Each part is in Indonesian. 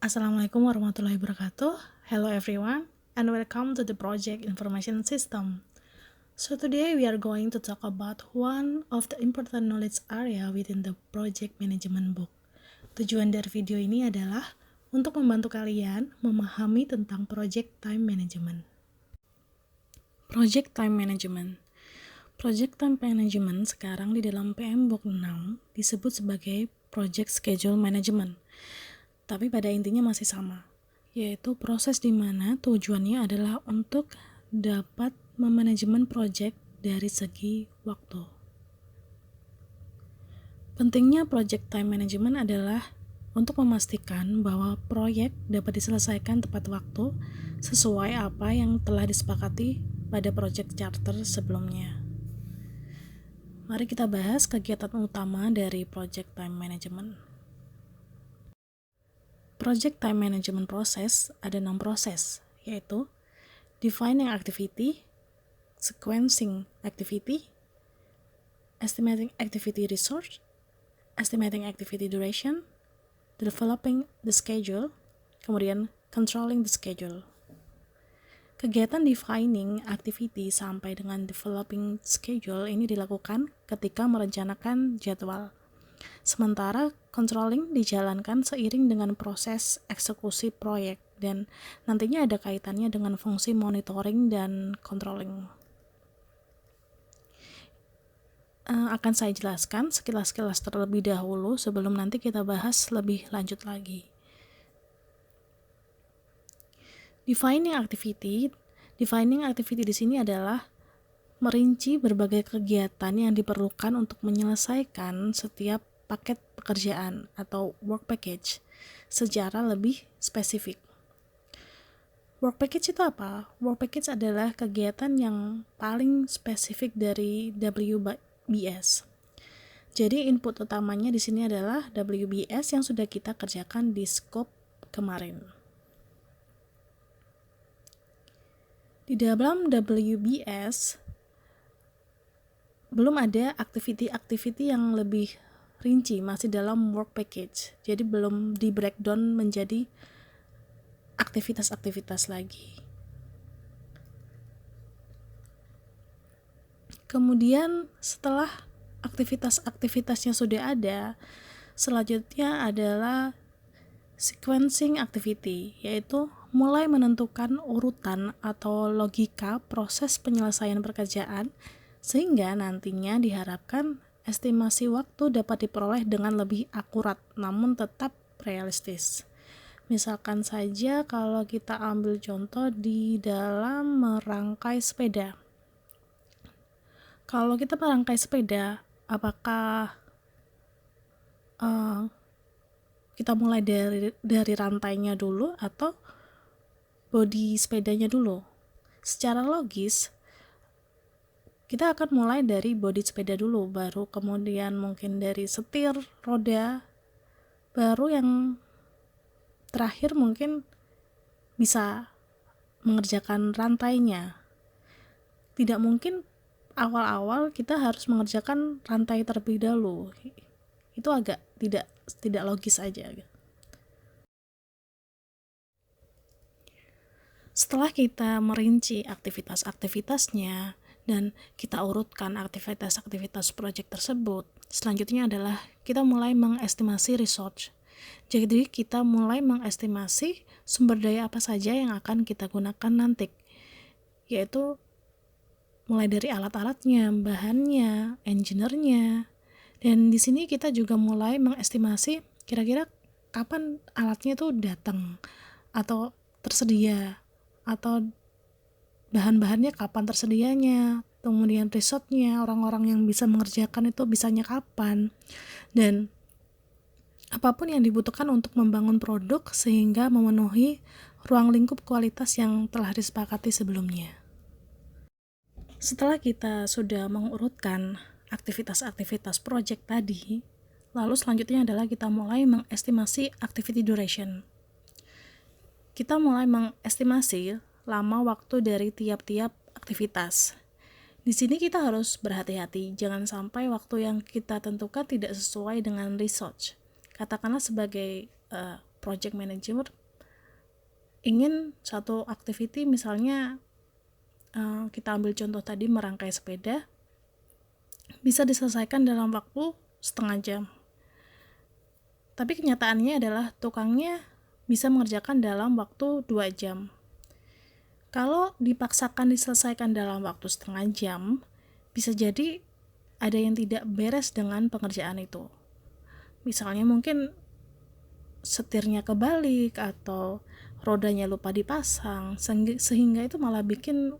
Assalamualaikum warahmatullahi wabarakatuh. Hello everyone and welcome to the project information system. So today we are going to talk about one of the important knowledge area within the project management book. Tujuan dari video ini adalah untuk membantu kalian memahami tentang project time management. Project time management. Project time management sekarang di dalam PM Book 6 disebut sebagai project schedule management. Tapi pada intinya masih sama, yaitu proses di mana tujuannya adalah untuk dapat memanajemen project dari segi waktu. Pentingnya project time management adalah untuk memastikan bahwa proyek dapat diselesaikan tepat waktu sesuai apa yang telah disepakati pada project charter sebelumnya. Mari kita bahas kegiatan utama dari project time management. Project time management process ada 6 proses, yaitu defining activity, sequencing activity, estimating activity resource, estimating activity duration, developing the schedule, kemudian controlling the schedule. Kegiatan defining activity sampai dengan developing schedule ini dilakukan ketika merencanakan jadwal. Sementara controlling dijalankan seiring dengan proses eksekusi proyek dan nantinya ada kaitannya dengan fungsi monitoring dan controlling. Akan saya jelaskan sekilas-kilas terlebih dahulu sebelum nanti kita bahas lebih lanjut lagi. Defining activity di sini adalah merinci berbagai kegiatan yang diperlukan untuk menyelesaikan setiap paket pekerjaan atau work package secara lebih spesifik. Work package itu apa? Work package adalah kegiatan yang paling spesifik dari WBS. Jadi input utamanya di sini adalah WBS yang sudah kita kerjakan di scope kemarin. Di dalam WBS belum ada activity-activity yang lebih rinci, masih dalam work package, jadi belum di breakdown menjadi aktivitas-aktivitas lagi. Kemudian setelah aktivitas-aktivitasnya sudah ada, selanjutnya adalah sequencing activity, yaitu mulai menentukan urutan atau logika proses penyelesaian pekerjaan sehingga nantinya diharapkan estimasi waktu dapat diperoleh dengan lebih akurat namun tetap realistis. Misalkan saja kalau kita ambil contoh di dalam merangkai sepeda. Kalau kita merangkai sepeda, apakah kita mulai dari rantainya dulu atau bodi sepedanya dulu? Secara logis kita akan mulai dari bodi sepeda dulu, baru kemudian mungkin dari setir, roda, baru yang terakhir mungkin bisa mengerjakan rantainya. Tidak mungkin awal-awal kita harus mengerjakan rantai terlebih dahulu. Itu agak tidak logis aja. Setelah kita merinci aktivitas-aktivitasnya dan kita urutkan aktivitas-aktivitas proyek tersebut, selanjutnya adalah kita mulai mengestimasi resource. Jadi kita mulai mengestimasi sumber daya apa saja yang akan kita gunakan nanti, yaitu mulai dari alat-alatnya, bahannya, engineer-nya, dan di sini kita juga mulai mengestimasi kira-kira kapan alatnya itu datang atau tersedia, atau bahan-bahannya kapan tersedianya, kemudian resource-nya, orang-orang yang bisa mengerjakan itu bisanya kapan, dan apapun yang dibutuhkan untuk membangun produk sehingga memenuhi ruang lingkup kualitas yang telah disepakati sebelumnya. Setelah kita sudah mengurutkan aktivitas-aktivitas project tadi, lalu selanjutnya adalah kita mulai mengestimasi activity duration. Kita mulai mengestimasi lama waktu dari tiap-tiap aktivitas. Di sini kita harus berhati-hati, jangan sampai waktu yang kita tentukan tidak sesuai dengan research. Katakanlah sebagai project manager ingin satu activity, misalnya kita ambil contoh tadi merangkai sepeda, bisa diselesaikan dalam waktu setengah jam. Tapi kenyataannya adalah tukangnya bisa mengerjakan dalam waktu 2 jam. Kalau dipaksakan diselesaikan dalam waktu setengah jam, bisa jadi ada yang tidak beres dengan pengerjaan itu. Misalnya mungkin setirnya kebalik atau rodanya lupa dipasang, sehingga itu malah bikin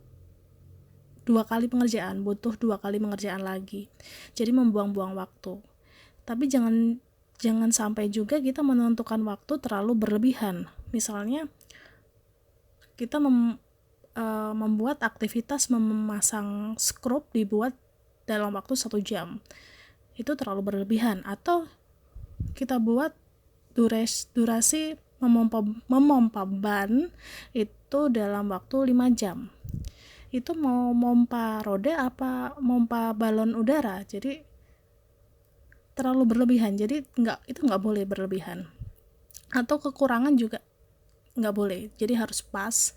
2 kali pengerjaan, butuh 2 kali pengerjaan lagi. Jadi membuang-buang waktu. Tapi jangan sampai juga kita menentukan waktu terlalu berlebihan. Misalnya kita membuat aktivitas memasang skrup dibuat dalam waktu 1 jam. Itu terlalu berlebihan. Atau kita buat durasi memompa ban itu dalam waktu 5 jam. Itu mau mompa roda apa mompa balon udara, jadi terlalu berlebihan. Jadi itu nggak boleh berlebihan, atau kekurangan juga nggak boleh. Jadi harus pas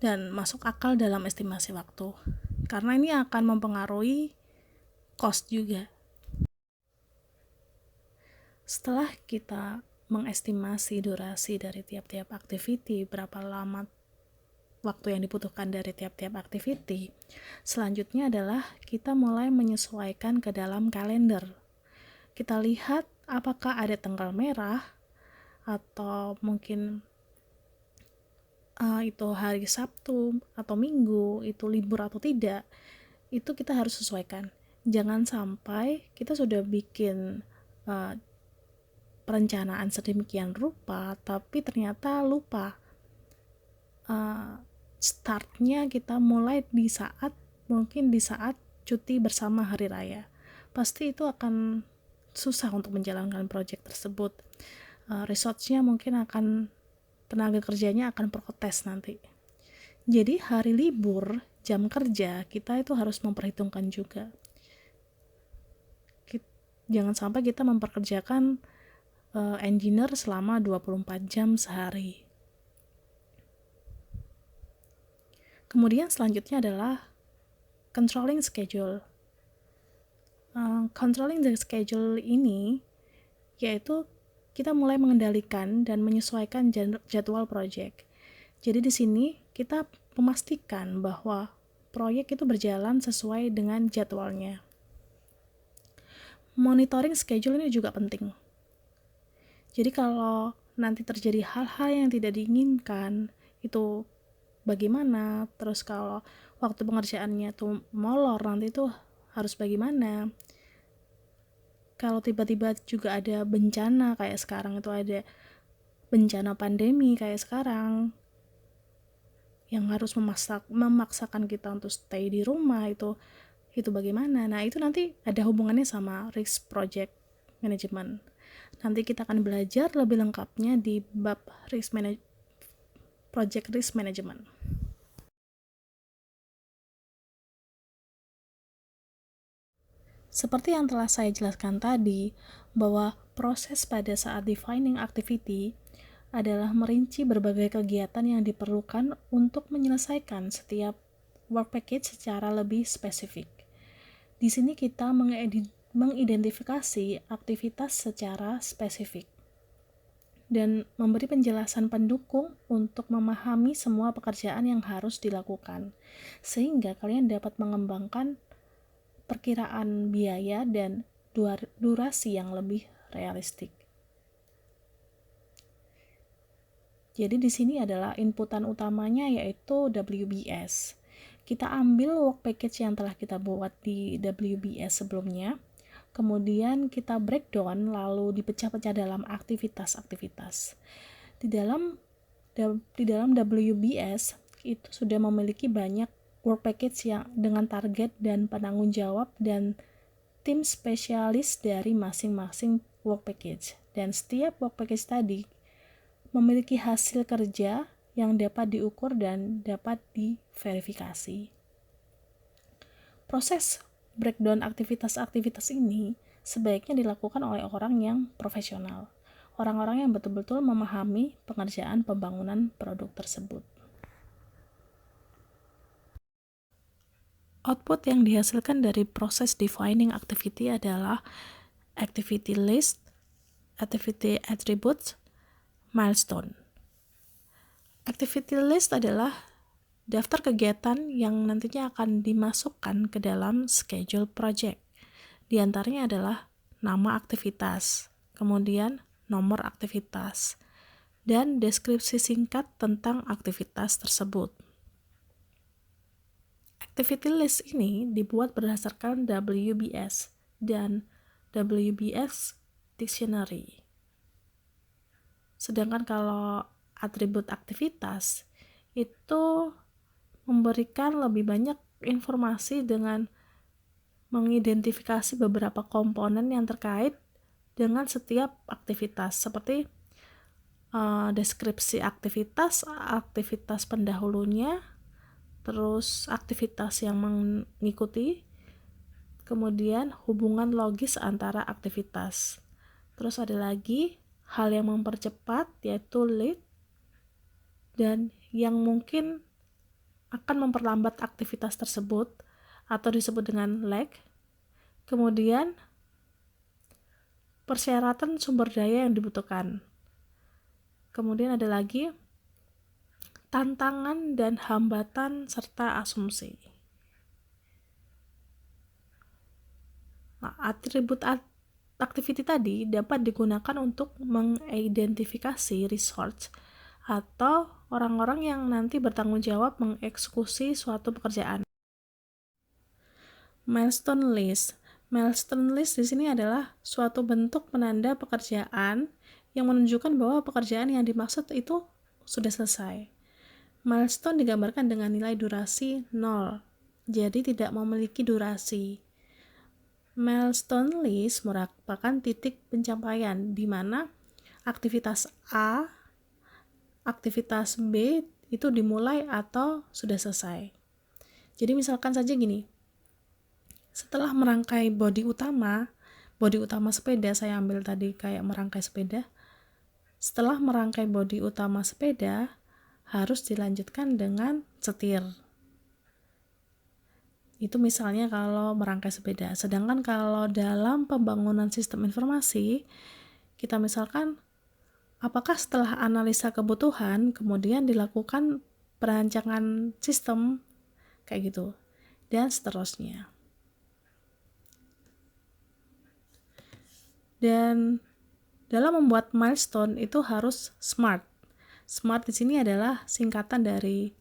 dan masuk akal dalam estimasi waktu, karena ini akan mempengaruhi cost juga. Setelah kita mengestimasi durasi dari tiap-tiap activity, berapa lama waktu yang dibutuhkan dari tiap-tiap activity, selanjutnya adalah kita mulai menyesuaikan ke dalam kalender. Kita lihat apakah ada tanggal merah atau mungkin itu hari Sabtu atau Minggu, itu libur atau tidak. Itu kita harus sesuaikan. Jangan sampai kita sudah bikin perencanaan sedemikian rupa tapi ternyata lupa startnya kita mulai di saat cuti bersama hari raya. Pasti itu akan susah untuk menjalankan proyek tersebut. Resource-nya mungkin tenaga kerjanya akan protes nanti. Jadi hari libur, jam kerja kita itu harus memperhitungkan juga. Jangan sampai kita memperkerjakan engineer selama 24 jam sehari. Kemudian selanjutnya adalah controlling schedule. Controlling the schedule ini yaitu kita mulai mengendalikan dan menyesuaikan jadwal proyek. Jadi di sini kita memastikan bahwa proyek itu berjalan sesuai dengan jadwalnya. Monitoring schedule ini juga penting. Jadi kalau nanti terjadi hal-hal yang tidak diinginkan, itu bagaimana? Terus kalau waktu pengerjaannya tuh molor, nanti itu harus bagaimana? Kalau tiba-tiba juga ada bencana kayak sekarang, itu ada bencana pandemi kayak sekarang yang harus memaksakan kita untuk stay di rumah, itu bagaimana? Nah, itu nanti ada hubungannya sama risk project management. Nanti kita akan belajar lebih lengkapnya di bab project risk management. Seperti yang telah saya jelaskan tadi, bahwa proses pada saat defining activity adalah merinci berbagai kegiatan yang diperlukan untuk menyelesaikan setiap work package secara lebih spesifik. Di sini kita mengidentifikasi aktivitas secara spesifik dan memberi penjelasan pendukung untuk memahami semua pekerjaan yang harus dilakukan, sehingga kalian dapat mengembangkan perkiraan biaya dan durasi yang lebih realistik. Jadi di sini adalah inputan utamanya yaitu WBS. Kita ambil work package yang telah kita buat di WBS sebelumnya, kemudian kita breakdown lalu dipecah-pecah dalam aktivitas-aktivitas. Di dalam WBS itu sudah memiliki banyak work package yang dengan target dan penanggung jawab dan tim spesialis dari masing-masing work package. Dan setiap work package tadi memiliki hasil kerja yang dapat diukur dan dapat diverifikasi. Proses breakdown aktivitas-aktivitas ini sebaiknya dilakukan oleh orang yang profesional. orang-orang yang betul-betul memahami pengerjaan pembangunan produk tersebut. Output yang dihasilkan dari proses defining activity adalah activity list, activity attributes, milestone. Activity list adalah daftar kegiatan yang nantinya akan dimasukkan ke dalam schedule project. Di antaranya adalah nama aktivitas, kemudian nomor aktivitas, dan deskripsi singkat tentang aktivitas tersebut. Activity list ini dibuat berdasarkan WBS dan WBS Dictionary. Sedangkan kalau atribut aktivitas itu memberikan lebih banyak informasi dengan mengidentifikasi beberapa komponen yang terkait dengan setiap aktivitas, seperti deskripsi aktivitas, aktivitas pendahulunya, terus aktivitas yang mengikuti, kemudian hubungan logis antara aktivitas. Terus ada lagi hal yang mempercepat, yaitu lead, dan yang mungkin akan memperlambat aktivitas tersebut atau disebut dengan lag. Kemudian persyaratan sumber daya yang dibutuhkan. Kemudian ada lagi tantangan dan hambatan serta asumsi. Nah, atribut activity tadi dapat digunakan untuk mengidentifikasi resource atau orang-orang yang nanti bertanggung jawab mengeksekusi suatu pekerjaan. Milestone list. Milestone list di sini adalah suatu bentuk penanda pekerjaan yang menunjukkan bahwa pekerjaan yang dimaksud itu sudah selesai. Milestone digambarkan dengan nilai durasi 0, jadi tidak memiliki durasi. Milestone list merupakan titik pencapaian di mana aktivitas A, aktivitas B itu dimulai atau sudah selesai. Jadi misalkan saja gini, setelah merangkai bodi utama sepeda, saya ambil tadi kayak merangkai sepeda. Setelah merangkai bodi utama sepeda, harus dilanjutkan dengan setir. Itu misalnya kalau merangkai sepeda. Sedangkan kalau dalam pembangunan sistem informasi, kita misalkan apakah setelah analisa kebutuhan kemudian dilakukan perancangan sistem kayak gitu, dan seterusnya. Dan dalam membuat milestone itu harus SMART. SMART di sini adalah singkatan dari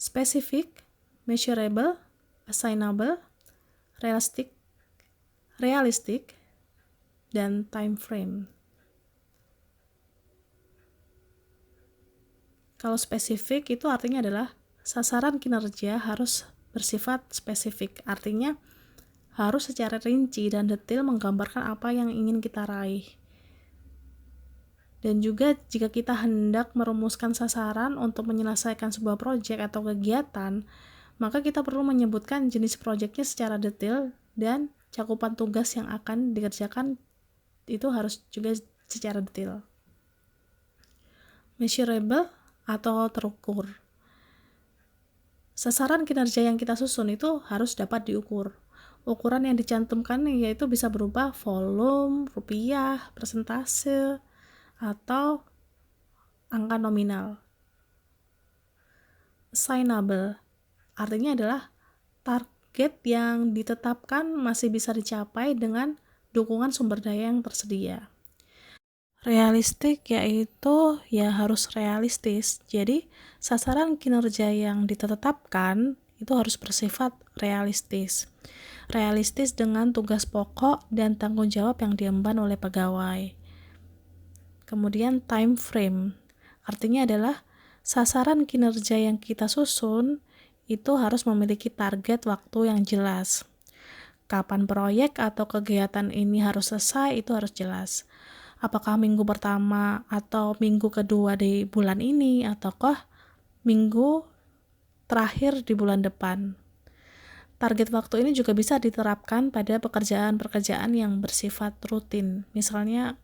specific, measurable, assignable, realistic, dan time frame. Kalau spesifik itu artinya adalah sasaran kinerja harus bersifat spesifik, artinya harus secara rinci dan detail menggambarkan apa yang ingin kita raih. Dan juga jika kita hendak merumuskan sasaran untuk menyelesaikan sebuah proyek atau kegiatan, maka kita perlu menyebutkan jenis proyeknya secara detail dan cakupan tugas yang akan dikerjakan itu harus juga secara detail. Measurable atau terukur. Sasaran kinerja yang kita susun itu harus dapat diukur. Ukuran yang dicantumkan yaitu bisa berupa volume, rupiah, persentase, atau angka nominal. Assignable artinya adalah target yang ditetapkan masih bisa dicapai dengan dukungan sumber daya yang tersedia. Realistik yaitu ya harus realistis. Jadi sasaran kinerja yang ditetapkan itu harus bersifat realistis. Realistis dengan tugas pokok dan tanggung jawab yang diemban oleh pegawai. Kemudian time frame, artinya adalah sasaran kinerja yang kita susun itu harus memiliki target waktu yang jelas. Kapan proyek atau kegiatan ini harus selesai itu harus jelas. Apakah minggu pertama atau minggu kedua di bulan ini, ataukah minggu terakhir di bulan depan. target waktu ini juga bisa diterapkan pada pekerjaan-pekerjaan yang bersifat rutin. Misalnya,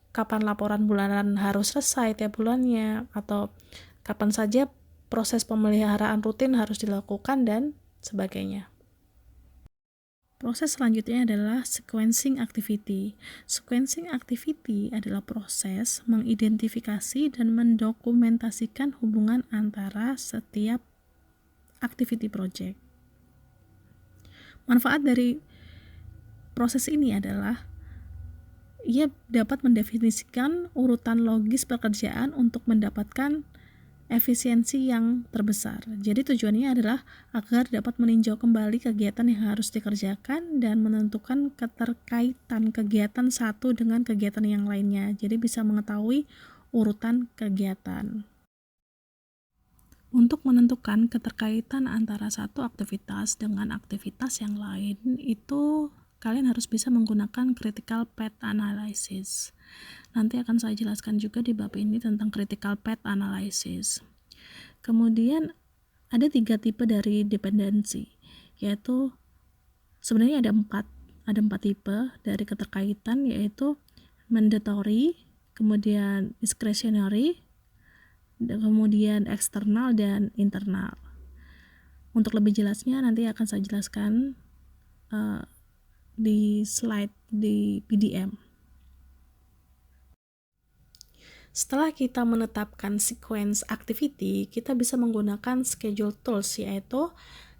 kapan laporan bulanan harus selesai tiap bulannya, atau kapan saja proses pemeliharaan rutin harus dilakukan, dan sebagainya. Proses selanjutnya adalah sequencing activity. Sequencing activity adalah proses mengidentifikasi dan mendokumentasikan hubungan antara setiap activity project. Manfaat dari proses ini adalah ia dapat mendefinisikan urutan logis pekerjaan untuk mendapatkan efisiensi yang terbesar. Jadi tujuannya adalah agar dapat meninjau kembali kegiatan yang harus dikerjakan dan menentukan keterkaitan kegiatan satu dengan kegiatan yang lainnya. Jadi bisa mengetahui urutan kegiatan. Untuk menentukan keterkaitan antara satu aktivitas dengan aktivitas yang lain, itu kalian harus bisa menggunakan critical path analysis. Nanti akan saya jelaskan juga di bab ini tentang critical path analysis. Kemudian ada 3 tipe dari dependensi, yaitu sebenarnya ada 4 tipe dari keterkaitan, yaitu mandatory, kemudian discretionary, kemudian eksternal dan internal. Untuk lebih jelasnya nanti akan saya jelaskan di slide di PDM. Setelah kita menetapkan sequence activity, kita bisa menggunakan schedule tools, yaitu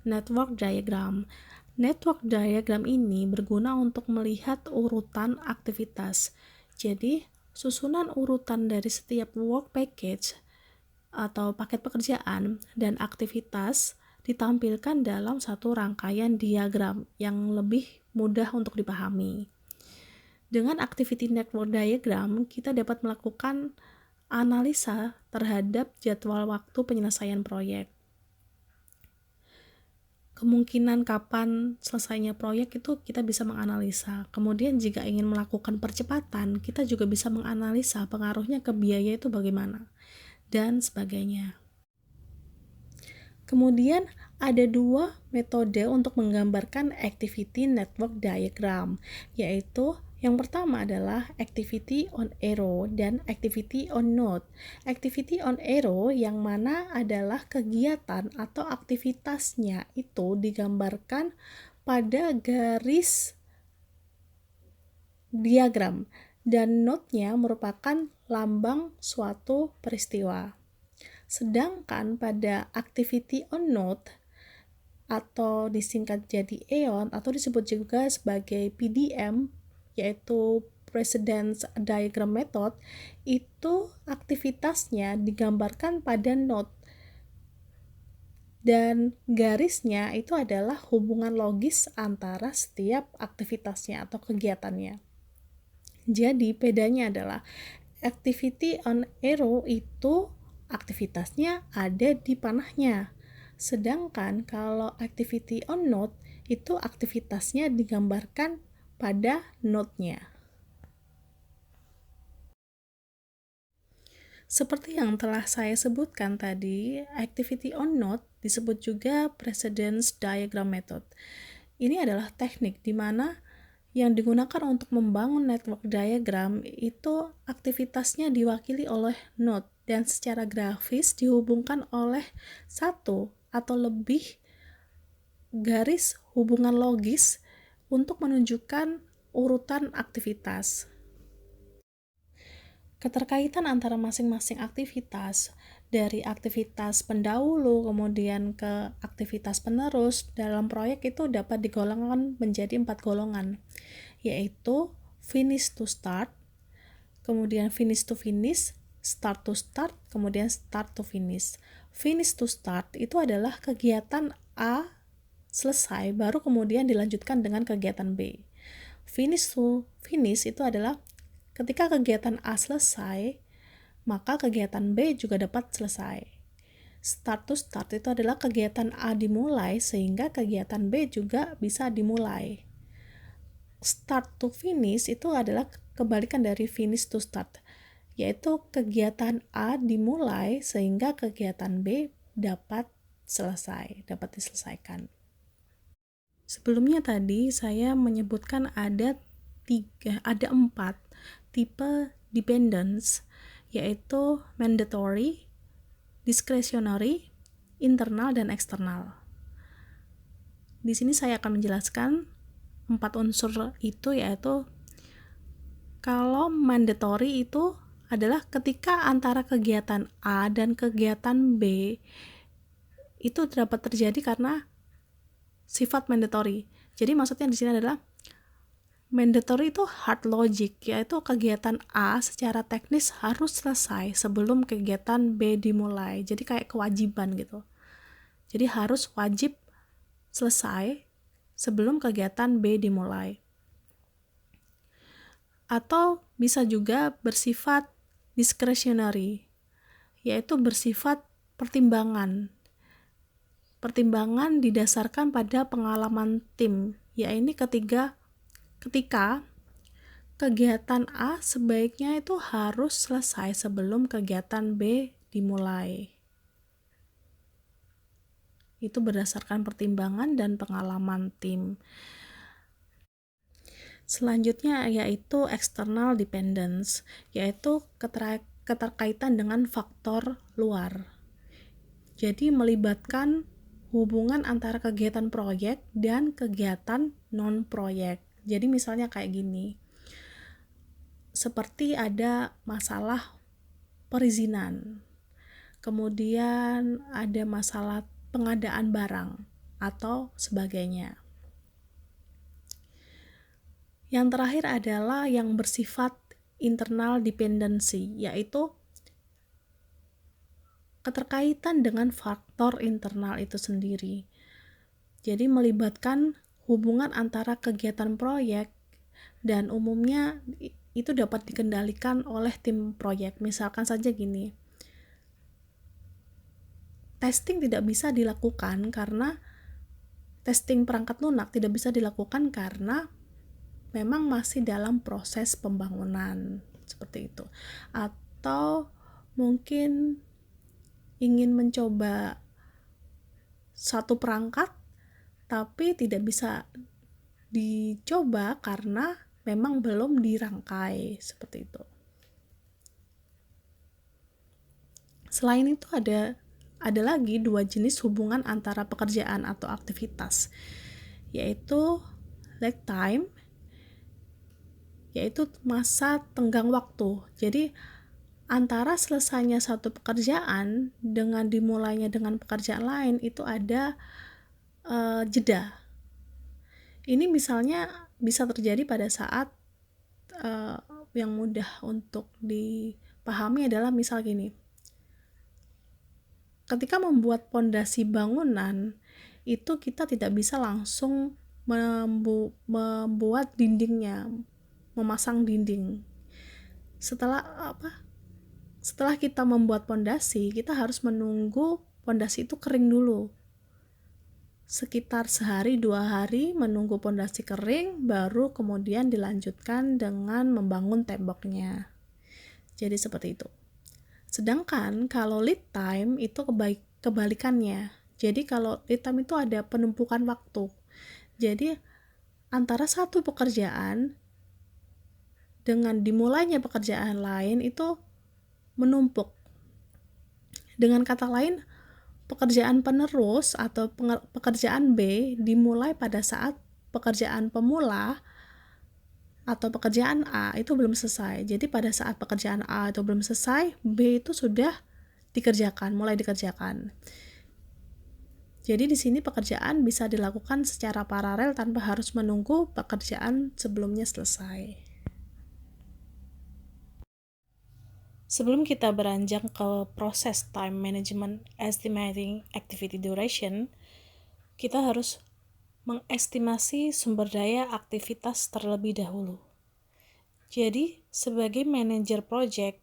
network diagram. Network diagram ini berguna untuk melihat urutan aktivitas. Jadi, susunan urutan dari setiap work package atau paket pekerjaan dan aktivitas ditampilkan dalam satu rangkaian diagram yang lebih mudah untuk dipahami. Dengan activity network diagram, kita dapat melakukan analisa terhadap jadwal waktu penyelesaian proyek. Kemungkinan kapan selesainya proyek itu kita bisa menganalisa. Kemudian jika ingin melakukan percepatan, kita juga bisa menganalisa pengaruhnya ke biaya itu bagaimana, dan sebagainya. Kemudian ada 2 metode untuk menggambarkan activity network diagram, yaitu yang pertama adalah activity on arrow dan activity on node. Activity on arrow yang mana adalah kegiatan atau aktivitasnya itu digambarkan pada garis diagram, dan node-nya merupakan lambang suatu peristiwa. Sedangkan pada activity on node atau disingkat jadi EON atau disebut juga sebagai PDM, yaitu Precedence Diagram Method, itu aktivitasnya digambarkan pada node dan garisnya itu adalah hubungan logis antara setiap aktivitasnya atau kegiatannya. Jadi bedanya adalah activity on arrow itu aktivitasnya ada di panahnya, sedangkan kalau activity on node itu aktivitasnya digambarkan pada node-nya. Seperti yang telah saya sebutkan tadi, activity on node disebut juga precedence diagram method. Ini adalah teknik di mana yang digunakan untuk membangun network diagram itu aktivitasnya diwakili oleh node dan secara grafis dihubungkan oleh satu atau lebih garis hubungan logis untuk menunjukkan urutan aktivitas. Keterkaitan antara masing-masing aktivitas, dari aktivitas pendahulu kemudian ke aktivitas penerus dalam proyek itu dapat digolongkan menjadi 4 golongan, yaitu finish to start, kemudian finish to finish, start to start, kemudian start to finish. Finish to start itu adalah kegiatan A selesai baru kemudian dilanjutkan dengan kegiatan B. Finish to finish itu adalah ketika kegiatan A selesai, maka kegiatan B juga dapat selesai. Start to start itu adalah kegiatan A dimulai sehingga kegiatan B juga bisa dimulai. Start to finish itu adalah kebalikan dari finish to start, yaitu kegiatan A dimulai sehingga kegiatan B dapat diselesaikan. Sebelumnya tadi saya menyebutkan ada 4 tipe dependence, yaitu mandatory, discretionary, internal, dan eksternal. Di sini saya akan menjelaskan 4 unsur itu, yaitu kalau mandatory itu adalah ketika antara kegiatan A dan kegiatan B itu dapat terjadi karena sifat mandatory. Jadi maksudnya di sini adalah mandatory itu hard logic, yaitu kegiatan A secara teknis harus selesai sebelum kegiatan B dimulai. Jadi kayak kewajiban gitu. Jadi harus wajib selesai sebelum kegiatan B dimulai. Atau bisa juga bersifat discretionary, yaitu bersifat pertimbangan. Pertimbangan didasarkan pada pengalaman tim, yaitu ketika kegiatan A sebaiknya itu harus selesai sebelum kegiatan B dimulai. Itu berdasarkan pertimbangan dan pengalaman tim. Selanjutnya yaitu external dependence, yaitu keterkaitan dengan faktor luar. Jadi melibatkan hubungan antara kegiatan proyek dan kegiatan non-proyek. Jadi misalnya kayak gini, seperti ada masalah perizinan, kemudian ada masalah pengadaan barang, atau sebagainya. Yang terakhir adalah yang bersifat internal dependency, yaitu keterkaitan dengan faktor internal itu sendiri. Jadi melibatkan hubungan antara kegiatan proyek dan umumnya itu dapat dikendalikan oleh tim proyek. Misalkan saja gini, testing tidak bisa dilakukan karena testing perangkat lunak tidak bisa dilakukan karena memang masih dalam proses pembangunan, seperti itu. Atau mungkin ingin mencoba satu perangkat tapi tidak bisa dicoba karena memang belum dirangkai, seperti itu. Selain itu ada lagi 2 jenis hubungan antara pekerjaan atau aktivitas, yaitu lag time, yaitu masa tenggang waktu. Jadi antara selesainya satu pekerjaan dengan dimulainya dengan pekerjaan lain itu ada jeda. Ini misalnya bisa terjadi pada saat yang mudah untuk dipahami adalah misal gini, ketika membuat pondasi bangunan itu kita tidak bisa langsung membuat dindingnya, memasang dinding. Setelah kita membuat pondasi, kita harus menunggu pondasi itu kering dulu. Sekitar sehari 2 hari menunggu pondasi kering, baru kemudian dilanjutkan dengan membangun temboknya. Jadi seperti itu. Sedangkan kalau lead time itu kebalikannya. Jadi kalau lead time itu ada penumpukan waktu. Jadi antara satu pekerjaan dengan dimulainya pekerjaan lain itu menumpuk. Dengan kata lain, pekerjaan penerus atau pekerjaan B dimulai pada saat pekerjaan pemula atau pekerjaan A itu belum selesai. Jadi pada saat pekerjaan A itu belum selesai, B itu sudah mulai dikerjakan. Jadi di sini pekerjaan bisa dilakukan secara paralel tanpa harus menunggu pekerjaan sebelumnya selesai. Sebelum kita beranjak ke proses time management estimating activity duration, kita harus mengestimasi sumber daya aktivitas terlebih dahulu. Jadi, sebagai manajer proyek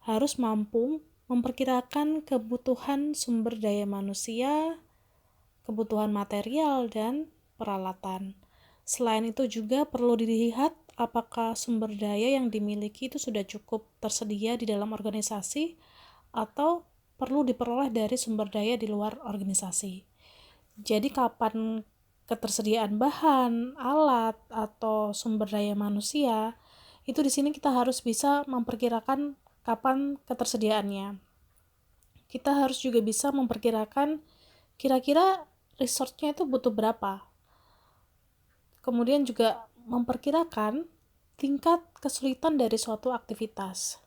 harus mampu memperkirakan kebutuhan sumber daya manusia, kebutuhan material, dan peralatan. Selain itu juga perlu dilihat apakah sumber daya yang dimiliki itu sudah cukup tersedia di dalam organisasi atau perlu diperoleh dari sumber daya di luar organisasi. Jadi kapan ketersediaan bahan, alat, atau sumber daya manusia, itu di sini kita harus bisa memperkirakan kapan ketersediaannya. Kita harus juga bisa memperkirakan kira-kira resource-nya itu butuh berapa. Kemudian juga memperkirakan tingkat kesulitan dari suatu aktivitas.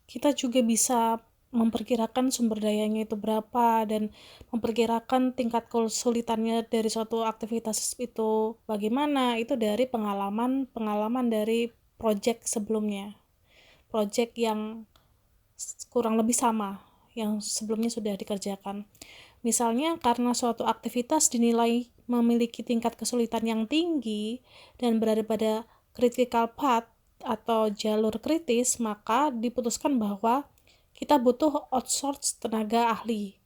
Kita juga bisa memperkirakan sumber dayanya itu berapa dan memperkirakan tingkat kesulitannya dari suatu aktivitas itu bagaimana, itu dari pengalaman dari project sebelumnya, project yang kurang lebih sama yang sebelumnya sudah dikerjakan. Misalnya karena suatu aktivitas dinilai memiliki tingkat kesulitan yang tinggi dan berada pada critical path atau jalur kritis, maka diputuskan bahwa kita butuh outsource tenaga ahli.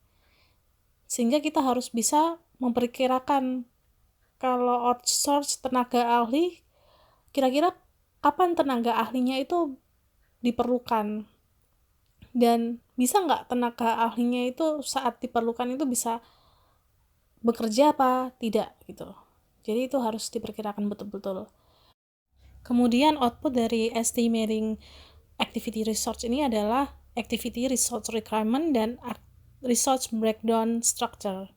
Sehingga kita harus bisa memperkirakan kalau outsource tenaga ahli, kira-kira kapan tenaga ahlinya itu diperlukan. Dan bisa nggak tenaga ahlinya itu saat diperlukan itu bisa bekerja apa tidak gitu. Jadi itu harus diperkirakan betul-betul. Kemudian output dari estimating activity resource ini adalah activity resource requirement dan resource breakdown structure.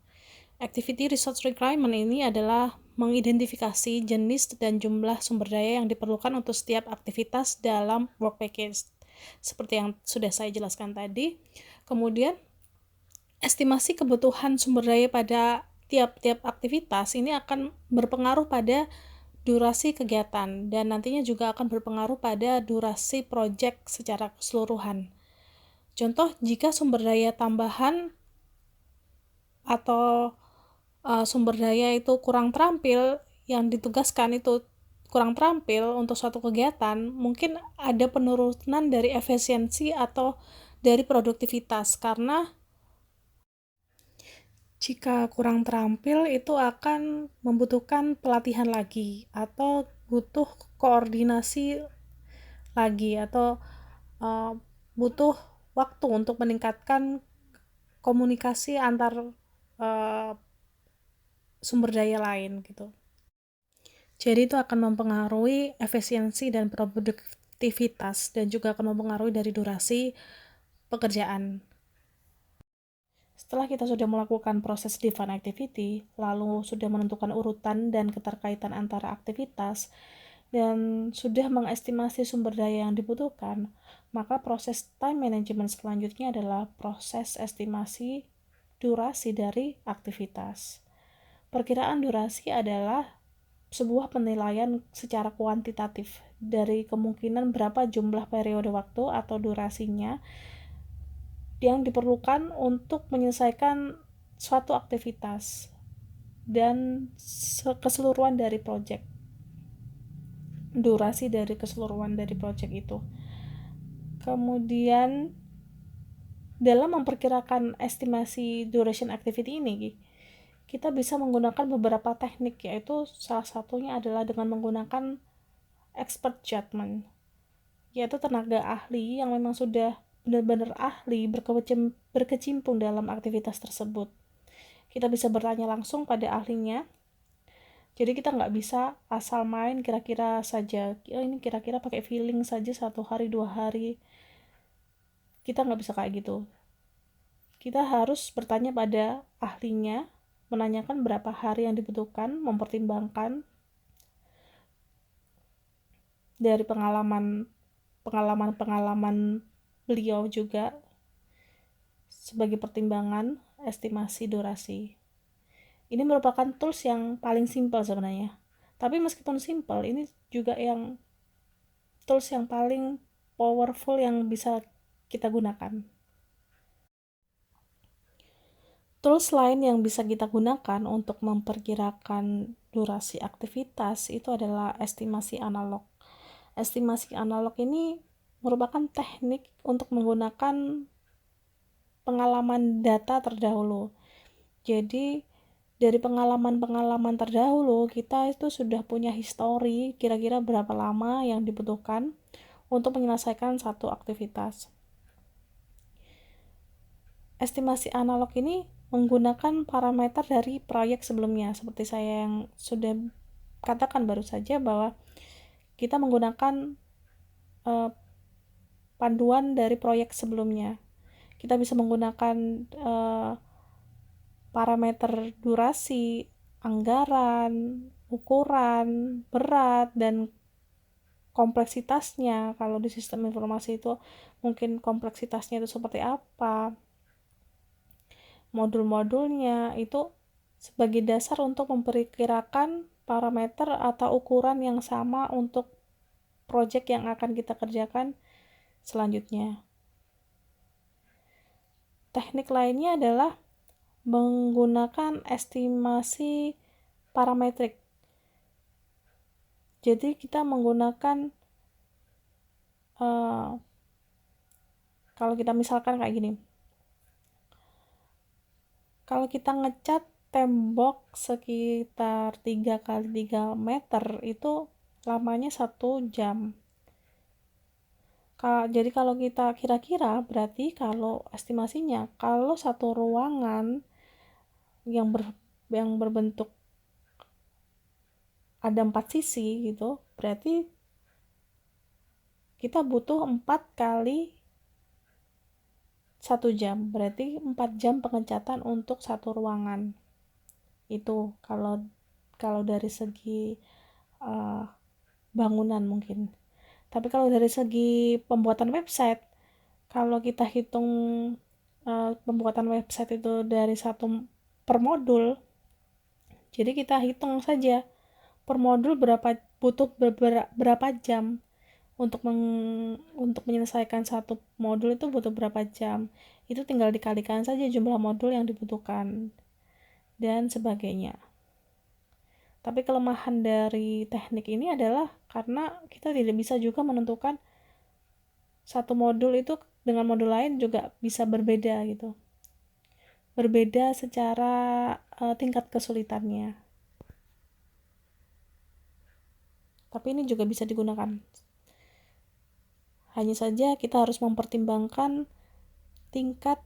Activity resource requirement ini adalah mengidentifikasi jenis dan jumlah sumber daya yang diperlukan untuk setiap aktivitas dalam work package, seperti yang sudah saya jelaskan tadi. Kemudian estimasi kebutuhan sumber daya pada tiap-tiap aktivitas ini akan berpengaruh pada durasi kegiatan dan nantinya juga akan berpengaruh pada durasi proyek secara keseluruhan. Contoh, jika sumber daya tambahan atau sumber daya itu kurang terampil, yang ditugaskan itu kurang terampil untuk suatu kegiatan, mungkin ada penurunan dari efisiensi atau dari produktivitas, karena jika kurang terampil itu akan membutuhkan pelatihan lagi atau butuh koordinasi lagi atau butuh waktu untuk meningkatkan komunikasi antar sumber daya lain gitu. Jadi itu akan mempengaruhi efisiensi dan produktivitas dan juga akan mempengaruhi dari durasi pekerjaan. Setelah kita sudah melakukan proses define activity, lalu sudah menentukan urutan dan keterkaitan antara aktivitas, dan sudah mengestimasi sumber daya yang dibutuhkan, maka proses time management selanjutnya adalah proses estimasi durasi dari aktivitas. Perkiraan durasi adalah sebuah penilaian secara kuantitatif dari kemungkinan berapa jumlah periode waktu atau durasinya yang diperlukan untuk menyelesaikan suatu aktivitas dan keseluruhan dari proyek, durasi dari keseluruhan dari proyek itu. Kemudian dalam memperkirakan estimasi duration activity ini, kita bisa menggunakan beberapa teknik, yaitu salah satunya adalah dengan menggunakan expert judgment, yaitu tenaga ahli yang memang sudah benar-benar ahli berkecimpung dalam aktivitas tersebut. Kita bisa bertanya langsung pada ahlinya, jadi kita nggak bisa asal main kira-kira saja, ini kira-kira pakai feeling saja 1 hari 2 hari, kita nggak bisa kayak gitu. Kita harus bertanya pada ahlinya, menanyakan berapa hari yang dibutuhkan, mempertimbangkan dari pengalaman beliau juga sebagai pertimbangan estimasi durasi. Ini merupakan tools yang paling simpel sebenarnya. Tapi meskipun simpel, ini juga yang tools yang paling powerful yang bisa kita gunakan. Tools lain yang bisa kita gunakan untuk memperkirakan durasi aktivitas itu adalah estimasi analog. Estimasi analog ini merupakan teknik untuk menggunakan pengalaman data terdahulu. Jadi dari pengalaman-pengalaman terdahulu kita itu sudah punya histori kira-kira berapa lama yang dibutuhkan untuk menyelesaikan satu aktivitas. Estimasi analog ini menggunakan parameter dari proyek sebelumnya. Seperti saya yang sudah katakan baru saja bahwa kita menggunakan panduan dari proyek sebelumnya. Kita bisa menggunakan parameter durasi, anggaran, ukuran, berat, dan kompleksitasnya. Kalau di sistem informasi itu mungkin kompleksitasnya itu seperti apa, modul-modulnya, itu sebagai dasar untuk memperkirakan parameter atau ukuran yang sama untuk proyek yang akan kita kerjakan selanjutnya. Teknik lainnya adalah menggunakan estimasi parametrik. Jadi kita menggunakan kalau kita misalkan kayak gini, kalau kita ngecat tembok sekitar 3x3 meter itu lamanya 1 jam. Jadi kalau kita kira-kira, berarti kalau estimasinya, kalau satu ruangan yang berbentuk ada 4 sisi gitu, berarti kita butuh 4 kali 1 jam, berarti 4 jam pengecatan untuk satu ruangan. Itu kalau dari segi bangunan mungkin. Tapi kalau dari segi pembuatan website, kalau kita hitung pembuatan website itu dari satu per modul, jadi kita hitung saja per modul butuh berapa jam untuk menyelesaikan satu modul itu butuh berapa jam. Itu tinggal dikalikan saja jumlah modul yang dibutuhkan dan sebagainya. Tapi kelemahan dari teknik ini adalah karena kita tidak bisa juga menentukan satu modul itu dengan modul lain juga bisa berbeda gitu. Berbeda secara tingkat kesulitannya. Tapi ini juga bisa digunakan. Hanya saja kita harus mempertimbangkan tingkat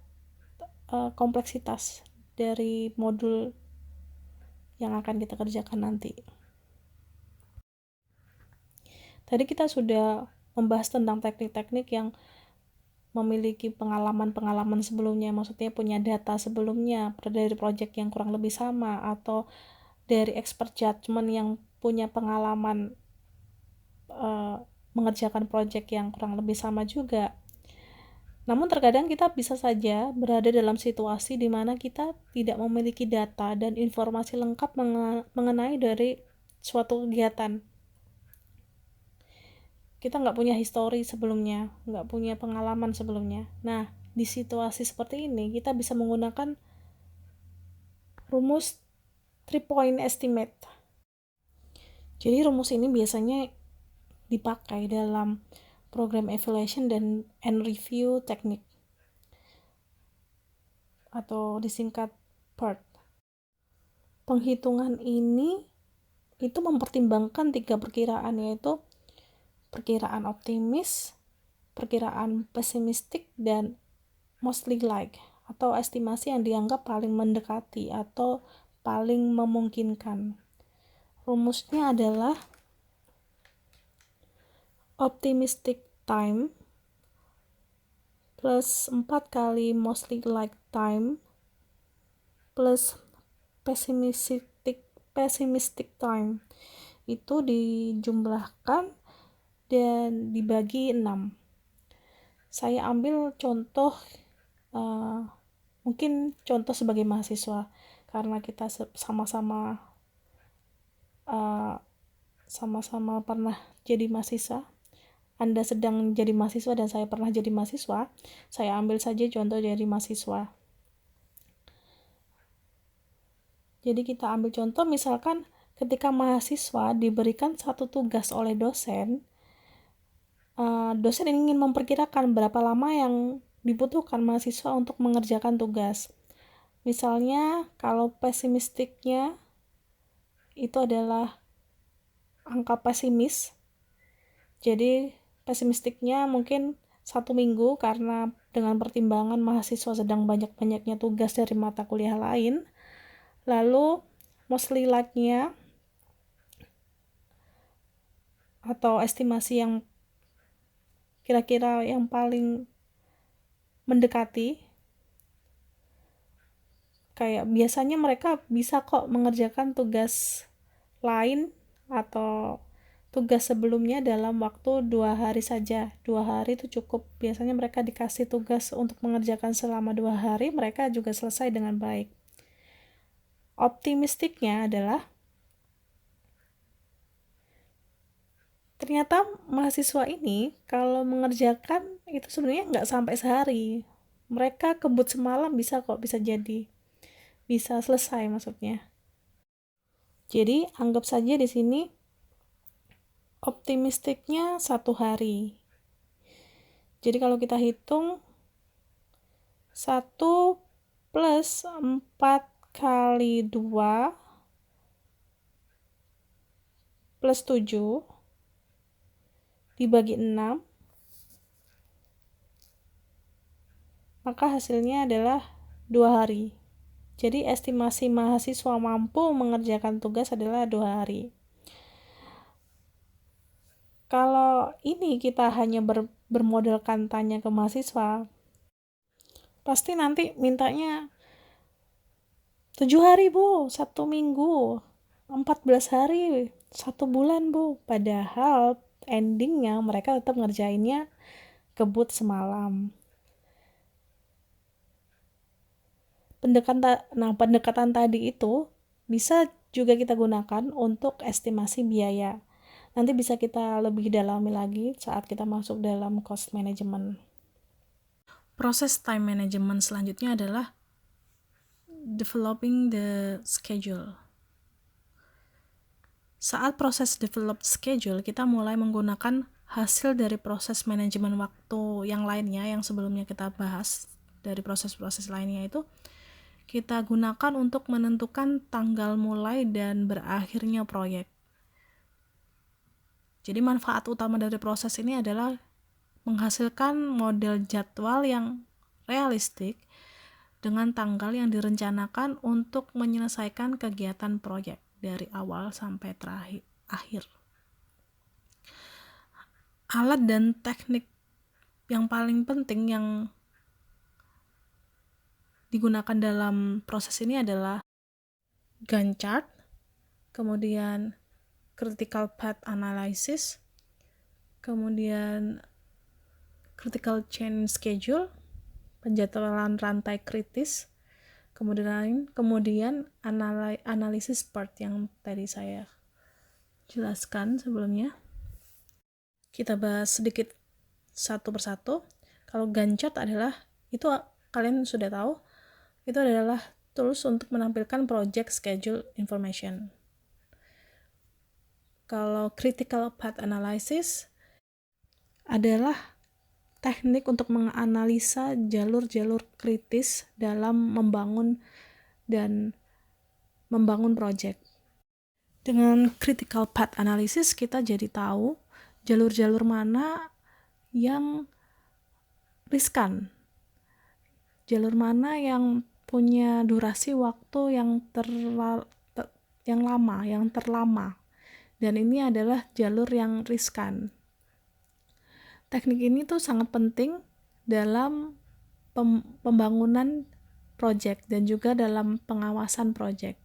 kompleksitas dari modul yang akan kita kerjakan nanti. Tadi kita sudah membahas tentang teknik-teknik yang memiliki pengalaman-pengalaman sebelumnya, maksudnya punya data sebelumnya dari project yang kurang lebih sama, atau dari expert judgment yang punya pengalaman mengerjakan project yang kurang lebih sama juga. Namun terkadang kita bisa saja berada dalam situasi di mana kita tidak memiliki data dan informasi lengkap mengenai dari suatu kegiatan. Kita nggak punya histori sebelumnya, nggak punya pengalaman sebelumnya. Nah, di situasi seperti ini kita bisa menggunakan rumus 3-point estimate. Jadi rumus ini biasanya dipakai dalam program evaluation and review teknik, atau disingkat PERT. Penghitungan ini itu mempertimbangkan 3 perkiraan, yaitu perkiraan optimis, perkiraan pesimistik, dan mostly like, atau estimasi yang dianggap paling mendekati atau paling memungkinkan. Rumusnya adalah optimistic time plus 4 kali mostly like time plus pessimistic time, itu dijumlahkan dan dibagi 6. Saya ambil contoh mungkin contoh sebagai mahasiswa, karena kita sama-sama pernah jadi mahasiswa. Anda sedang jadi mahasiswa dan saya pernah jadi mahasiswa. Saya ambil saja contoh dari mahasiswa. Jadi kita ambil contoh, misalkan ketika mahasiswa diberikan satu tugas oleh dosen, dosen ingin memperkirakan berapa lama yang dibutuhkan mahasiswa untuk mengerjakan tugas. Misalnya kalau pesimistiknya itu adalah angka pesimis, jadi pesimistiknya mungkin 1 minggu karena dengan pertimbangan mahasiswa sedang banyak-banyaknya tugas dari mata kuliah lain. Lalu mostly like-nya atau estimasi yang kira-kira yang paling mendekati, kayak biasanya mereka bisa kok mengerjakan tugas lain atau tugas sebelumnya dalam waktu 2 hari saja. 2 hari itu cukup. Biasanya mereka dikasih tugas untuk mengerjakan selama 2 hari, mereka juga selesai dengan baik. Optimistiknya adalah ternyata mahasiswa ini kalau mengerjakan itu sebenarnya nggak sampai sehari. Mereka kebut semalam bisa kok, bisa jadi. Bisa selesai maksudnya. Jadi anggap saja di sini optimistiknya 1 hari. Jadi kalau kita hitung 1 plus 4 kali 2 plus 7 dibagi 6, maka hasilnya adalah 2 hari. Jadi estimasi mahasiswa mampu mengerjakan tugas adalah 2 hari. Kalau ini kita hanya bermodalkan tanya ke mahasiswa, pasti nanti mintanya 7 hari bu, 1 minggu, 14 hari, 1 bulan bu. Padahal endingnya mereka tetap ngerjainnya kebut semalam. Pendekatan tadi itu bisa juga kita gunakan untuk estimasi biaya. Nanti bisa kita lebih dalami lagi saat kita masuk dalam cost management. Proses time management selanjutnya adalah developing the schedule. Saat proses develop schedule, kita mulai menggunakan hasil dari proses manajemen waktu yang lainnya yang sebelumnya kita bahas, dari proses-proses lainnya itu kita gunakan untuk menentukan tanggal mulai dan berakhirnya proyek. Jadi manfaat utama dari proses ini adalah menghasilkan model jadwal yang realistik dengan tanggal yang direncanakan untuk menyelesaikan kegiatan proyek dari awal sampai akhir. Alat dan teknik yang paling penting yang digunakan dalam proses ini adalah Gantt chart, kemudian critical path analysis, kemudian critical chain schedule, penjadwalan rantai kritis, kemudian analisis part yang tadi saya jelaskan sebelumnya. Kita bahas sedikit satu persatu. Kalau Gantt chart adalah, itu kalian sudah tahu, itu adalah tools untuk menampilkan project schedule information. Kalau critical path analysis adalah teknik untuk menganalisa jalur-jalur kritis dalam membangun project. Dengan critical path analysis kita jadi tahu jalur-jalur mana yang riskan, jalur mana yang punya durasi waktu yang terlama, dan ini adalah jalur yang riskan. Teknik ini tuh sangat penting dalam pembangunan project dan juga dalam pengawasan project.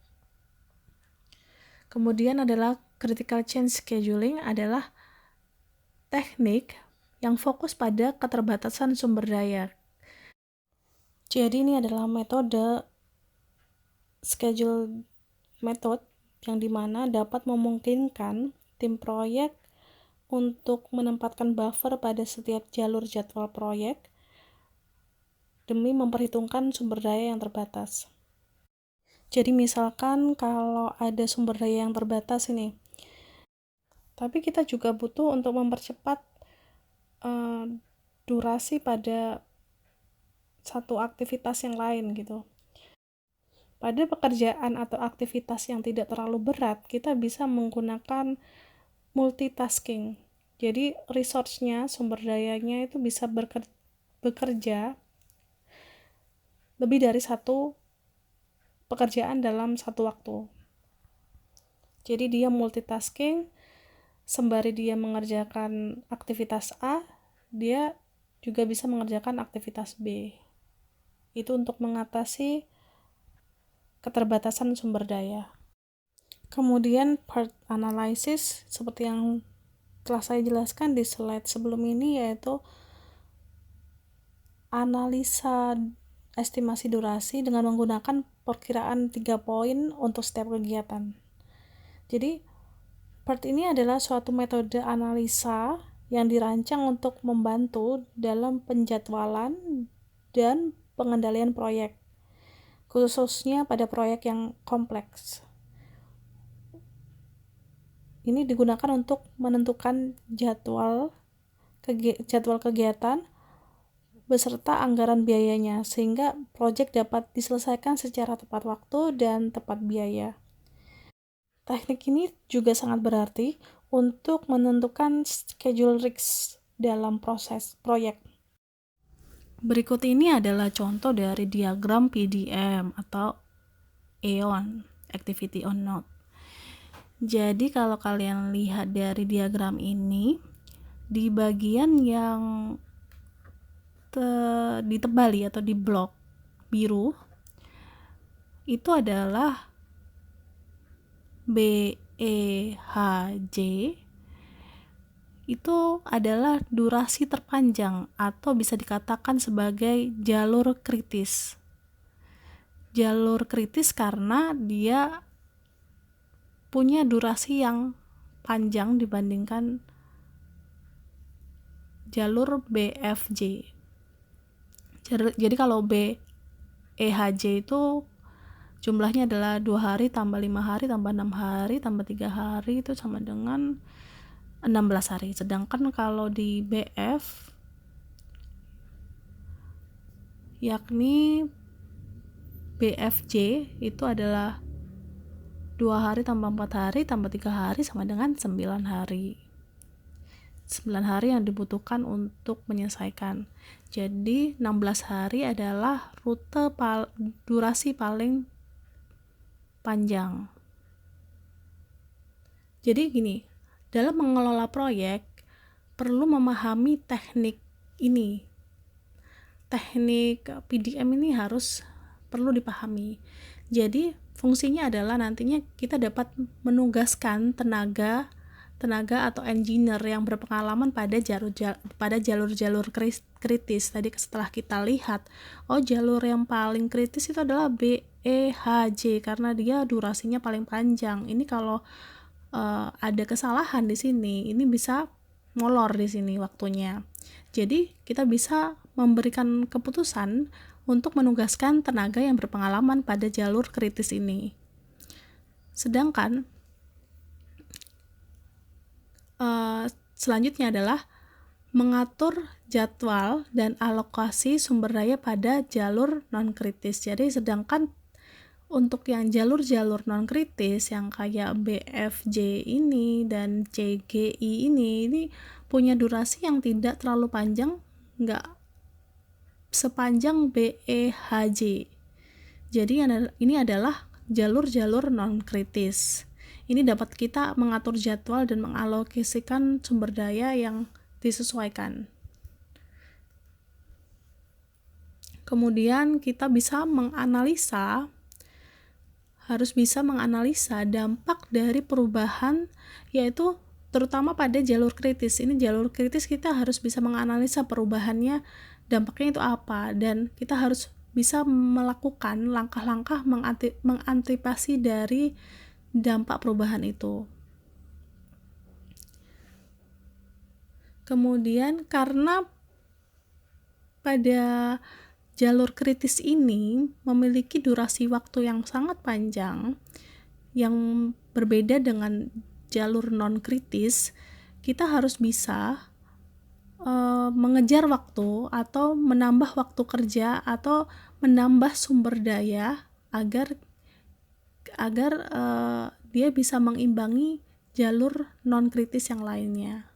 Kemudian adalah critical chain scheduling, adalah teknik yang fokus pada keterbatasan sumber daya. Jadi ini adalah metode schedule method yang dimana dapat memungkinkan tim proyek untuk menempatkan buffer pada setiap jalur jadwal proyek demi memperhitungkan sumber daya yang terbatas. Jadi misalkan kalau ada sumber daya yang terbatas ini, tapi kita juga butuh untuk mempercepat durasi pada satu aktivitas yang lain gitu. Pada pekerjaan atau aktivitas yang tidak terlalu berat, kita bisa menggunakan multitasking. Jadi resource-nya, sumber dayanya itu bisa bekerja lebih dari satu pekerjaan dalam satu waktu. Jadi dia multitasking, sembari dia mengerjakan aktivitas A, dia juga bisa mengerjakan aktivitas B. Itu untuk mengatasi keterbatasan sumber daya. Kemudian part analysis seperti yang telah saya jelaskan di slide sebelum ini, yaitu analisa estimasi durasi dengan menggunakan perkiraan 3 poin untuk setiap kegiatan. Jadi part ini adalah suatu metode analisa yang dirancang untuk membantu dalam penjadwalan dan pengendalian proyek, khususnya pada proyek yang kompleks. Ini digunakan untuk menentukan jadwal kegiatan beserta anggaran biayanya, sehingga proyek dapat diselesaikan secara tepat waktu dan tepat biaya. Teknik ini juga sangat berarti untuk menentukan schedule risk dalam proses proyek. Berikut ini adalah contoh dari diagram PDM atau AON, Activity on Node. Jadi kalau kalian lihat dari diagram ini, di bagian yang ditebali atau di blok biru, itu adalah BEHJ, itu adalah durasi terpanjang atau bisa dikatakan sebagai jalur kritis. Jalur kritis karena dia punya durasi yang panjang dibandingkan jalur BFJ. Jadi kalau BEHJ itu jumlahnya adalah 2 hari tambah 5 hari tambah 6 hari tambah 3 hari, itu sama dengan 16 hari. Sedangkan kalau di BF, yakni BFJ, itu adalah 2 hari tambah 4 hari tambah 3 hari sama dengan 9 hari. 9 hari yang dibutuhkan untuk menyelesaikan. Jadi 16 hari adalah durasi paling panjang. Jadi gini, dalam mengelola proyek perlu memahami teknik ini. Teknik PDM ini harus perlu dipahami. Jadi fungsinya adalah nantinya kita dapat menugaskan tenaga atau engineer yang berpengalaman pada jalur-jalur kritis. Tadi setelah kita lihat, jalur yang paling kritis itu adalah BEHJ karena dia durasinya paling panjang. Ini kalau ada kesalahan di sini, ini bisa molor di sini waktunya. Jadi kita bisa memberikan keputusan untuk menugaskan tenaga yang berpengalaman pada jalur kritis ini. Sedangkan selanjutnya adalah mengatur jadwal dan alokasi sumber daya pada jalur non-kritis. Jadi sedangkan untuk yang jalur-jalur non-kritis yang kayak BFJ ini dan CGI ini punya durasi yang tidak terlalu panjang, nggak sepanjang BEHJ. Jadi ini adalah jalur-jalur non-kritis. Ini dapat kita mengatur jadwal dan mengalokasikan sumber daya yang disesuaikan. Kemudian kita harus bisa menganalisa dampak dari perubahan, yaitu terutama pada jalur kritis. Ini jalur kritis kita harus bisa menganalisa perubahannya, dampaknya itu apa, dan kita harus bisa melakukan langkah-langkah mengantisipasi dari dampak perubahan itu. Kemudian karena pada jalur kritis ini memiliki durasi waktu yang sangat panjang, yang berbeda dengan jalur non-kritis, kita harus bisa mengejar waktu atau menambah waktu kerja atau menambah sumber daya agar dia bisa mengimbangi jalur non-kritis yang lainnya.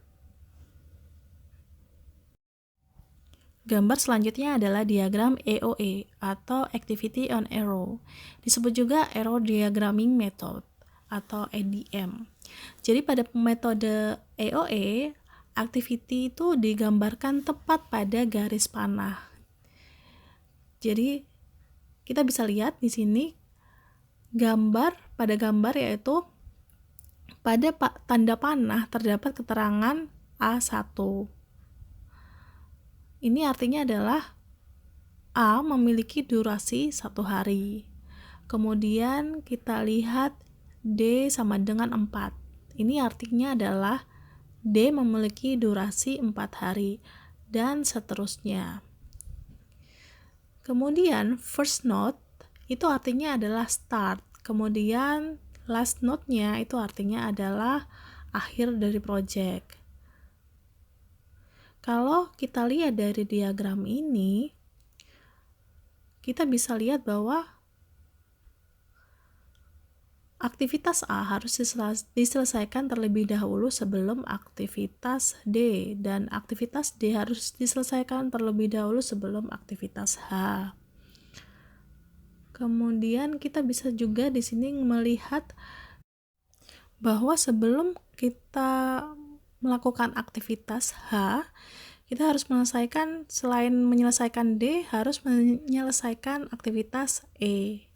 Gambar selanjutnya adalah diagram AOA atau Activity on Arrow. Disebut juga Arrow Diagramming Method atau ADM. Jadi pada metode AOA, activity itu digambarkan tepat pada garis panah. Jadi kita bisa lihat di sini pada gambar yaitu pada tanda panah terdapat keterangan A1. Ini artinya adalah A memiliki durasi 1 hari. Kemudian kita lihat D sama dengan 4. Ini artinya adalah D memiliki durasi 4 hari dan seterusnya. Kemudian first note itu artinya adalah start. Kemudian last note-nya itu artinya adalah akhir dari project. Kalau kita lihat dari diagram ini, kita bisa lihat bahwa aktivitas A harus diselesaikan terlebih dahulu sebelum aktivitas D, dan aktivitas D harus diselesaikan terlebih dahulu sebelum aktivitas H. Kemudian kita bisa juga di sini melihat bahwa sebelum kita melakukan aktivitas H, kita harus selain menyelesaikan D, harus menyelesaikan aktivitas E.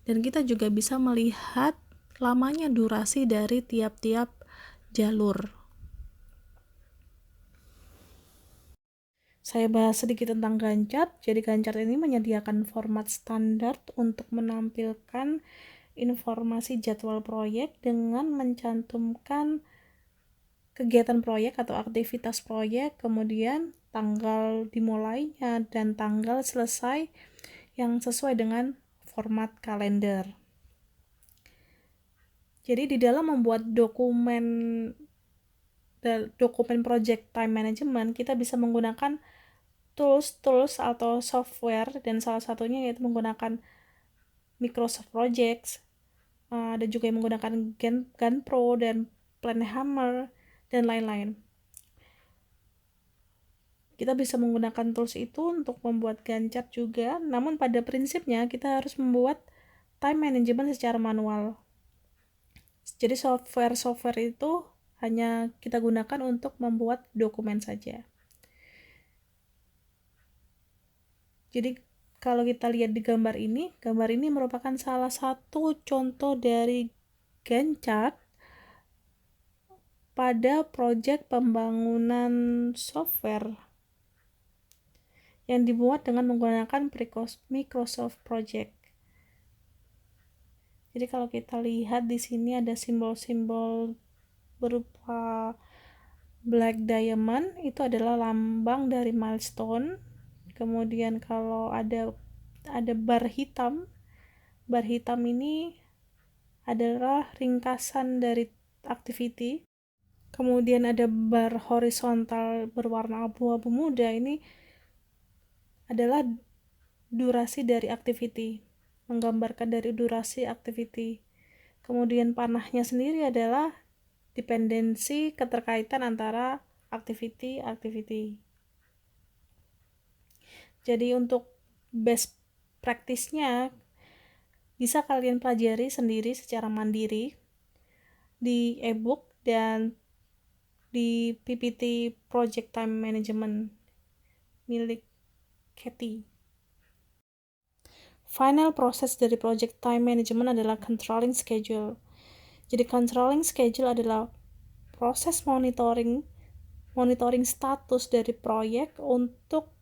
Dan kita juga bisa melihat lamanya durasi dari tiap-tiap jalur. Saya bahas sedikit tentang Gantt. Jadi Gantt ini menyediakan format standar untuk menampilkan informasi jadwal proyek dengan mencantumkan kegiatan proyek atau aktivitas proyek, kemudian tanggal dimulainya dan tanggal selesai yang sesuai dengan format kalender. Jadi di dalam membuat dokumen project time management, kita bisa menggunakan tools atau software, dan salah satunya yaitu menggunakan Microsoft Projects. Ada juga yang menggunakan Gantt Pro dan Planhammer dan lain-lain. Kita bisa menggunakan tools itu untuk membuat Gantt chart juga, namun pada prinsipnya kita harus membuat time management secara manual. Jadi software itu hanya kita gunakan untuk membuat dokumen saja. Jadi kalau kita lihat di gambar ini merupakan salah satu contoh dari Gantt chart pada proyek pembangunan software yang dibuat dengan menggunakan Microsoft Project. Jadi kalau kita lihat di sini ada simbol-simbol berupa black diamond, itu adalah lambang dari milestone. Kemudian kalau ada bar hitam ini adalah ringkasan dari activity. Kemudian ada bar horizontal berwarna abu-abu muda, ini adalah durasi dari activity, menggambarkan dari durasi activity. Kemudian panahnya sendiri adalah dependensi keterkaitan antara activity. Jadi untuk best practice-nya bisa kalian pelajari sendiri secara mandiri di e-book dan di PPT Project Time Management milik Kathy. Final proses dari project time management adalah controlling schedule. Jadi controlling schedule adalah proses monitoring status dari proyek untuk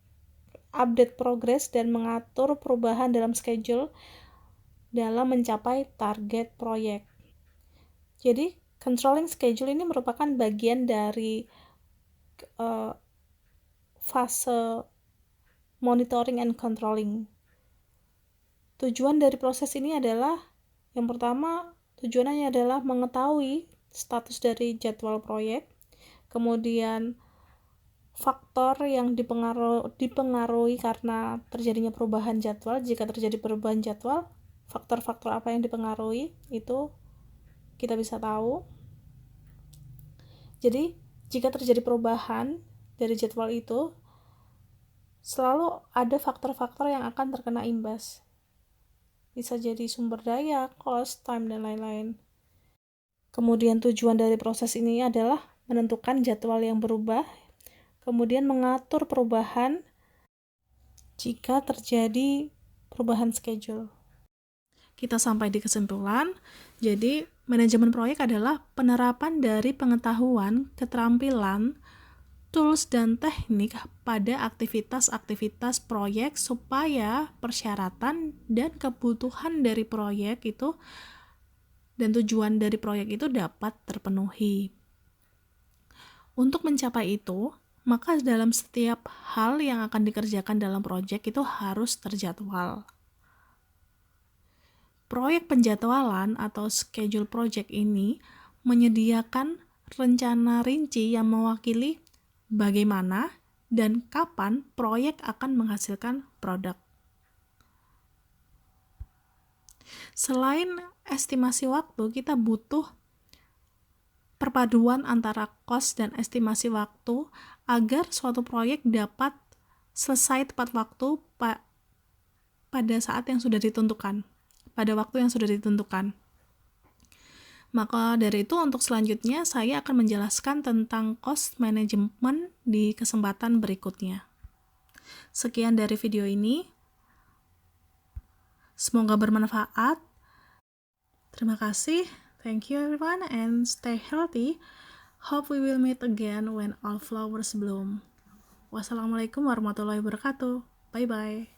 update progress dan mengatur perubahan dalam schedule dalam mencapai target proyek. Jadi controlling schedule ini merupakan bagian dari fase monitoring and controlling. Tujuan dari proses ini adalah, yang pertama, tujuannya adalah mengetahui status dari jadwal proyek, kemudian faktor yang dipengaruhi karena terjadinya perubahan jadwal. Jika terjadi perubahan jadwal, faktor-faktor apa yang dipengaruhi itu kita bisa tahu. Jadi jika terjadi perubahan dari jadwal itu, selalu ada faktor-faktor yang akan terkena imbas. Bisa jadi sumber daya, cost, time, dan lain-lain. Kemudian tujuan dari proses ini adalah menentukan jadwal yang berubah, kemudian mengatur perubahan jika terjadi perubahan schedule. Kita sampai di kesimpulan, jadi manajemen proyek adalah penerapan dari pengetahuan, keterampilan, tools, dan teknik pada aktivitas-aktivitas proyek supaya persyaratan dan kebutuhan dari proyek itu dan tujuan dari proyek itu dapat terpenuhi. Untuk mencapai itu, maka dalam setiap hal yang akan dikerjakan dalam proyek itu harus terjadwal. Proyek penjadwalan atau schedule project ini menyediakan rencana rinci yang mewakili bagaimana dan kapan proyek akan menghasilkan produk. Selain estimasi waktu, kita butuh perpaduan antara cost dan estimasi waktu agar suatu proyek dapat selesai tepat waktu pada saat yang sudah ditentukan. Pada waktu yang sudah ditentukan. Maka dari itu untuk selanjutnya saya akan menjelaskan tentang cost management di kesempatan berikutnya. Sekian dari video ini. Semoga bermanfaat. Terima kasih. Thank you everyone and stay healthy. Hope we will meet again when all flowers bloom. Wassalamualaikum warahmatullahi wabarakatuh. Bye bye.